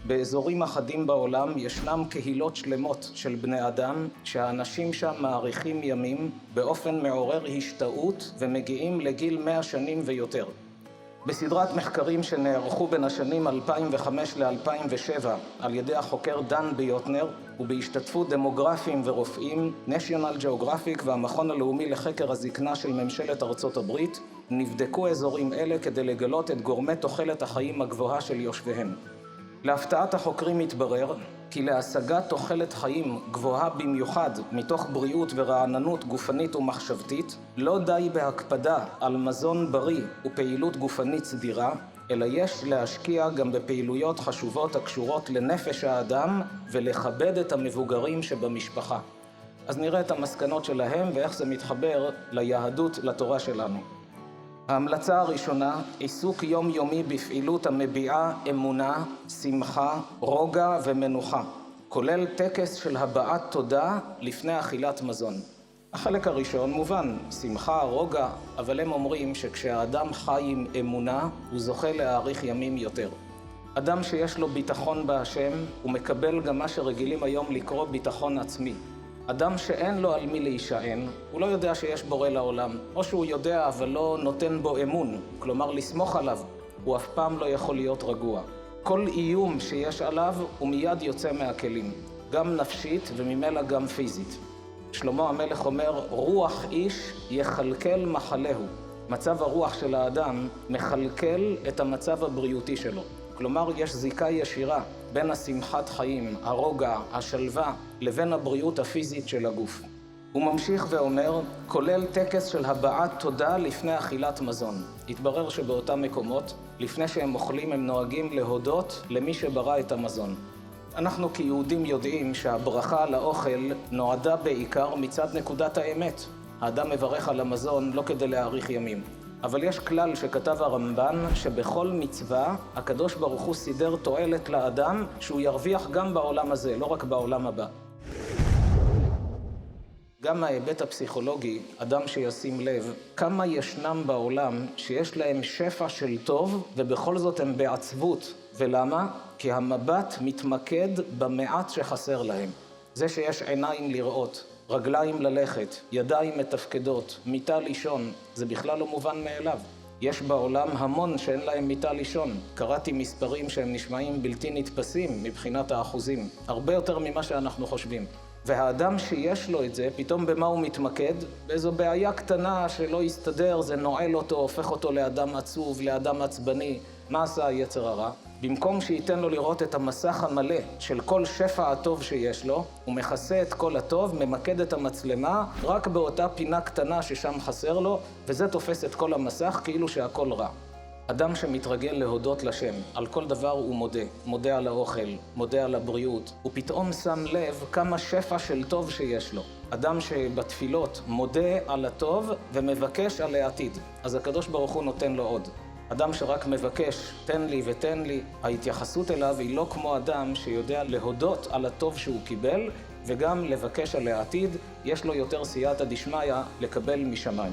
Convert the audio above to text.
באזורים אחדים בעולם ישנם קהילות שלמות של בני אדם שהאנשים שם מאריכים ימים באופן מעורר השתאות ומגיעים לגיל 100 שנים ויותר. בסדרת מחקרים שנערכו בין השנים 2005 ל-2007 על ידי החוקר דן ביוטנר ובהשתתפות דמוגרפים ורופאים, National Geographic והמכון הלאומי לחקר הזקנה של ממשלת ארצות הברית, נבדקו אזורים אלה כדי לגלות את גורמי תוחלת החיים הגבוהה של יושביהם. להפתעת החוקרים התברר כי להשגת תוחלת חיים גבוהה במיוחד מתוך בריאות ורעננות גופנית ומחשבתית, לא די בהקפדה על מזון בריא ופעילות גופנית סדירה, אלא יש להשקיע גם בפעילויות חשובות הקשורות לנפש האדם ולכבד את המבוגרים שבמשפחה. אז נראה את המסקנות שלהם ואיך זה מתחבר ליהדות, לתורה שלנו. ההמלצה הראשונה, עיסוק יומיומי בפעילות המביעה אמונה, שמחה, רוגע ומנוחה, כולל טקס של הבעת תודה לפני אכילת מזון. החלק הראשון מובן, שמחה, רוגע, אבל הם אומרים שכשהאדם חי עם אמונה, הוא זוכה להאריך ימים יותר. אדם שיש לו ביטחון בהשם, הוא מקבל גם מה שרגילים היום לקרוא ביטחון עצמי. אדם שאין לו על מי להישען, הוא לא יודע שיש בורא לעולם, או שהוא יודע אבל לא נותן בו אמון, כלומר לסמוך עליו, הוא אף פעם לא יכול להיות רגוע. כל איום שיש עליו הוא מיד יוצא מהכלים, גם נפשית וממילא גם פיזית. שלמה המלך אומר, רוח איש יכלכל מחלהו. מצב הרוח של האדם מחלקל את המצב הבריאותי שלו. כלומר, יש זיקה ישירה בין השמחת חיים, הרוגע, השלווה, לבין הבריאות הפיזית של הגוף. הוא ממשיך ואומר, כולל טקס של הבעת תודה לפני אכילת מזון. התברר שבאותם מקומות, לפני שהם אוכלים, הם נוהגים להודות למי שברא את המזון. אנחנו כיהודים יודעים שהברכה על האוכל נועדה בעיקר מצד נקודת האמת. האדם מברך על המזון לא כדי להאריך ימים. אבל יש כלל שכתב הרמב"ן שבכל מצווה הקדוש ברוך הוא סידר תועלת לאדם שהוא ירוויח גם בעולם הזה, לא רק בעולם הבא. גם מההיבט הפסיכולוגי, אדם שישים לב כמה ישנם בעולם שיש להם שפע של טוב ובכל זאת הם בעצבות. ולמה? כי המבט מתמקד במעט שחסר להם. זה שיש עיניים לראות, רגליים ללכת, ידיים מתפקדות, מיטה לישון, זה בכלל לא מובן מאליו. יש בעולם המון שאין להם מיטה לישון. קראתי מספרים שהם נשמעים בלתי נתפסים מבחינת האחוזים, הרבה יותר ממה שאנחנו חושבים. והאדם שיש לו את זה, פתאום במה הוא מתמקד? באיזו בעיה קטנה שלא יסתדר, זה נועל אותו, הופך אותו לאדם עצוב, לאדם עצבני. מה עשה היצר הרע? במקום שייתן לו לראות את המסך המלא של כל שפע הטוב שיש לו, הוא מכסה את כל הטוב, ממקד את המצלמה רק באותה פינה קטנה ששם חסר לו, וזה תופס את כל המסך כאילו שהכל רע. אדם שמתרגל להודות לשם, על כל דבר הוא מודה. מודה על האוכל, מודה על הבריאות. הוא פתאום שם לב כמה שפע של טוב שיש לו. אדם שבתפילות מודה על הטוב ומבקש על העתיד. אז הקדוש ברוך הוא נותן לו עוד. אדם שרק מבקש, תן לי ותן לי, ההתייחסות אליו היא לא כמו אדם שיודע להודות על הטוב שהוא קיבל, וגם לבקש על העתיד, יש לו יותר סייעתא דשמיא לקבל משמיים.